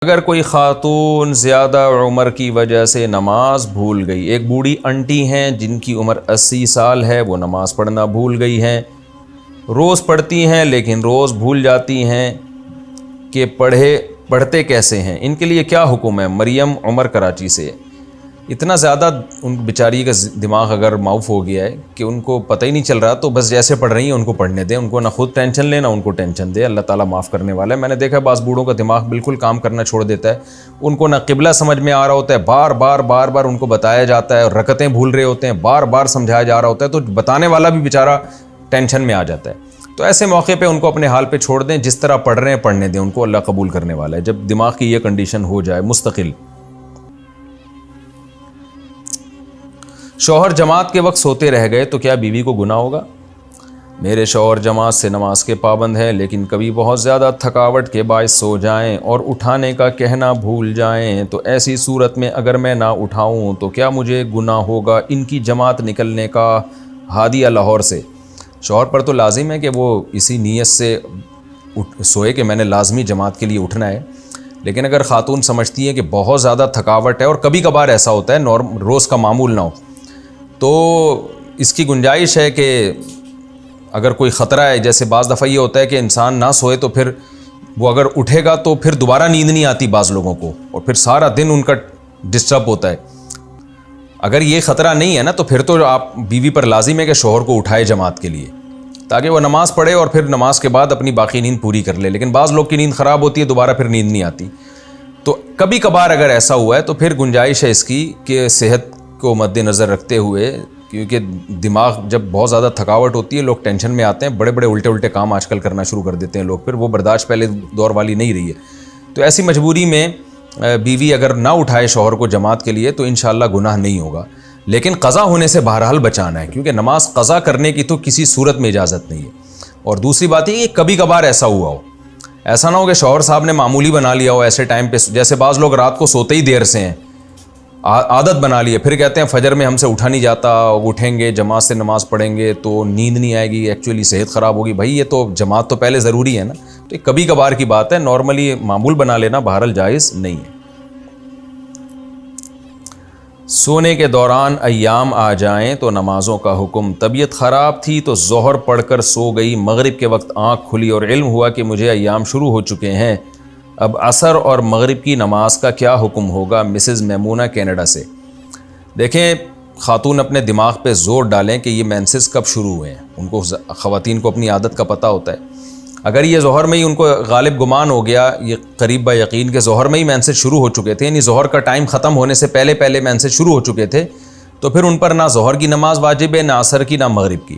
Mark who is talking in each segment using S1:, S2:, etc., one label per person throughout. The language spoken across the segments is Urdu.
S1: اگر کوئی خاتون زیادہ عمر کی وجہ سے نماز بھول گئی، ایک بوڑھی انٹی ہیں جن کی عمر 80 سال ہے، وہ نماز پڑھنا بھول گئی ہیں، روز پڑھتی ہیں لیکن روز بھول جاتی ہیں کہ پڑھتے کیسے ہیں، ان کے لیے کیا حکم ہے؟ مریم عمر کراچی سے۔ اتنا زیادہ ان بیچاری کا دماغ اگر معاف ہو گیا ہے کہ ان کو پتہ ہی نہیں چل رہا، تو بس جیسے پڑھ رہی ہیں ان کو پڑھنے دیں، ان کو نہ خود ٹینشن لے نہ ان کو ٹینشن دے، اللہ تعالیٰ معاف کرنے والا ہے۔ میں نے دیکھا ہے بعض بوڑھوں کا دماغ بالکل کام کرنا چھوڑ دیتا ہے، ان کو نہ قبلہ سمجھ میں آ رہا ہوتا ہے، بار بار ان کو بتایا جاتا ہے، اور رکعتیں بھول رہے ہوتے ہیں، بار بار سمجھایا جا رہا ہوتا ہے، تو بتانے والا بھی بیچارہ ٹینشن میں آ جاتا ہے۔ تو ایسے موقع پہ ان کو اپنے حال پہ چھوڑ دیں، جس طرح پڑھ رہے ہیں پڑھنے دیں، ان کو اللہ قبول کرنے والا ہے جب دماغ کی یہ کنڈیشن ہو جائے مستقل۔ شوہر جماعت کے وقت سوتے رہ گئے تو کیا بیوی کو گناہ ہوگا؟ میرے شوہر جماعت سے نماز کے پابند ہیں، لیکن کبھی بہت زیادہ تھکاوٹ کے باعث سو جائیں اور اٹھانے کا کہنا بھول جائیں، تو ایسی صورت میں اگر میں نہ اٹھاؤں تو کیا مجھے گناہ ہوگا؟ ان کی جماعت نکلنے کا۔ ہادیہ لاہور سے۔ شوہر پر تو لازم ہے کہ وہ اسی نیت سے سوئے کہ میں نے لازمی جماعت کے لیے اٹھنا ہے، لیکن اگر خاتون سمجھتی ہے کہ بہت زیادہ تھکاوٹ ہے اور کبھی کبھار ایسا ہوتا ہے روز کا معمول نہ ہو، تو اس کی گنجائش ہے کہ اگر کوئی خطرہ ہے، جیسے بعض دفعہ یہ ہوتا ہے کہ انسان نہ سوئے تو پھر وہ اگر اٹھے گا تو پھر دوبارہ نیند نہیں آتی بعض لوگوں کو، اور پھر سارا دن ان کا ڈسٹرب ہوتا ہے۔ اگر یہ خطرہ نہیں ہے نا، تو پھر تو آپ بیوی پر لازم ہے کہ شوہر کو اٹھائے جماعت کے لیے، تاکہ وہ نماز پڑھے اور پھر نماز کے بعد اپنی باقی نیند پوری کر لے۔ لیکن بعض لوگ کی نیند خراب ہوتی ہے، دوبارہ پھر نیند نہیں آتی، تو کبھی کبھار اگر ایسا ہوا ہے تو پھر گنجائش ہے اس کی کہ صحت کو مد نظر رکھتے ہوئے، کیونکہ دماغ جب بہت زیادہ تھکاوٹ ہوتی ہے، لوگ ٹینشن میں آتے ہیں، بڑے بڑے الٹے کام آج کل کرنا شروع کر دیتے ہیں لوگ، پھر وہ برداشت پہلے دور والی نہیں رہی ہے۔ تو ایسی مجبوری میں بیوی اگر نہ اٹھائے شوہر کو جماعت کے لیے تو انشاءاللہ گناہ نہیں ہوگا، لیکن قضا ہونے سے بہرحال بچانا ہے، کیونکہ نماز قضا کرنے کی تو کسی صورت میں اجازت نہیں ہے۔ اور دوسری بات یہ کہ کبھی کبھار ایسا ہوا ہو، ایسا نہ ہو کہ شوہر صاحب نے معمولی بنا لیا ہو ایسے ٹائم پہ، جیسے بعض لوگ رات کو سوتے ہی دیر سے ہیں، عادت بنا لی ہے، پھر کہتے ہیں فجر میں ہم سے اٹھا نہیں جاتا، اٹھیں گے جماعت سے نماز پڑھیں گے تو نیند نہیں آئے گی، ایکچولی صحت خراب ہوگی۔ بھائی یہ تو جماعت تو پہلے ضروری ہے نا، تو یہ کبھی کبھار کی بات ہے، نارملی معمول بنا لینا بہرحال جائز نہیں ہے۔ سونے کے دوران ایام آ جائیں تو نمازوں کا حکم۔ طبیعت خراب تھی تو ظہر پڑھ کر سو گئی، مغرب کے وقت آنکھ کھلی اور علم ہوا کہ مجھے ایام شروع ہو چکے ہیں، اب عصر اور مغرب کی نماز کا کیا حکم ہوگا؟ مسز میمونہ کینیڈا سے۔ دیکھیں، خاتون اپنے دماغ پہ زور ڈالیں کہ یہ مینسز کب شروع ہوئے ہیں، ان کو خواتین کو اپنی عادت کا پتہ ہوتا ہے۔ اگر یہ ظہر میں ہی ان کو غالب گمان ہو گیا، یہ قریب با یقین کہ ظہر میں ہی مینسز شروع ہو چکے تھے، یعنی ظہر کا ٹائم ختم ہونے سے پہلے مینسز شروع ہو چکے تھے، تو پھر ان پر نہ ظہر کی نماز واجب ہے، نہ عصر کی، نہ مغرب کی۔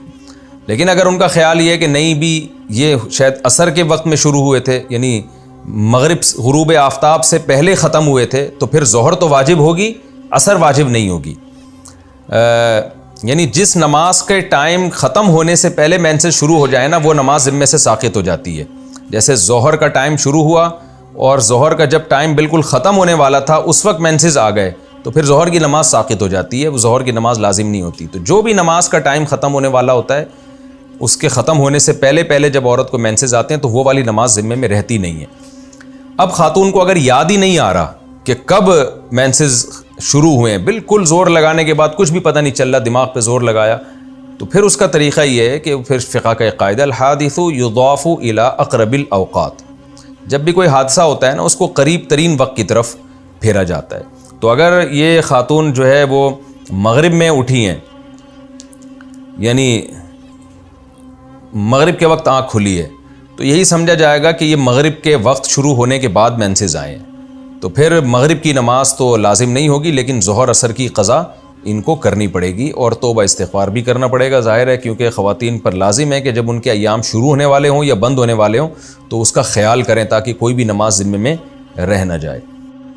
S1: لیکن اگر ان کا خیال یہ ہے کہ نہیں بھی یہ شاید عصر کے وقت میں شروع ہوئے تھے، یعنی مغرب غروب آفتاب سے پہلے ختم ہوئے تھے، تو پھر ظہر تو واجب ہوگی، عصر واجب نہیں ہوگی۔ یعنی جس نماز کے ٹائم ختم ہونے سے پہلے مینسز شروع ہو جائے نا، وہ نماز ذمے سے ساقط ہو جاتی ہے۔ جیسے ظہر کا ٹائم شروع ہوا اور ظہر کا جب ٹائم بالکل ختم ہونے والا تھا اس وقت مینسز آ گئے، تو پھر ظہر کی نماز ساقط ہو جاتی ہے، وہ ظہر کی نماز لازم نہیں ہوتی۔ تو جو بھی نماز کا ٹائم ختم ہونے والا ہوتا ہے، اس کے ختم ہونے سے پہلے جب عورت کو مینسز آتے ہیں تو وہ والی نماز ذمے میں رہتی نہیں ہے۔ اب خاتون کو اگر یاد ہی نہیں آ رہا کہ کب مینسز شروع ہوئے ہیں، بالکل زور لگانے کے بعد کچھ بھی پتہ نہیں چل رہا، دماغ پہ زور لگایا، تو پھر اس کا طریقہ یہ ہے کہ پھر فقہ کا ایک قاعدہ، الحادث یضاف الی اقرب الاوقات، جب بھی کوئی حادثہ ہوتا ہے نا، اس کو قریب ترین وقت کی طرف پھیرا جاتا ہے۔ تو اگر یہ خاتون جو ہے وہ مغرب میں اٹھی ہیں، یعنی مغرب کے وقت آنکھ کھلی ہے، تو یہی سمجھا جائے گا کہ یہ مغرب کے وقت شروع ہونے کے بعد مینسز آئے ہیں، تو پھر مغرب کی نماز تو لازم نہیں ہوگی، لیکن ظہر عصر کی قضا ان کو کرنی پڑے گی، اور توبہ استغفار بھی کرنا پڑے گا، ظاہر ہے، کیونکہ خواتین پر لازم ہے کہ جب ان کے ایام شروع ہونے والے ہوں یا بند ہونے والے ہوں تو اس کا خیال کریں تاکہ کوئی بھی نماز ذمے میں رہ نہ جائے۔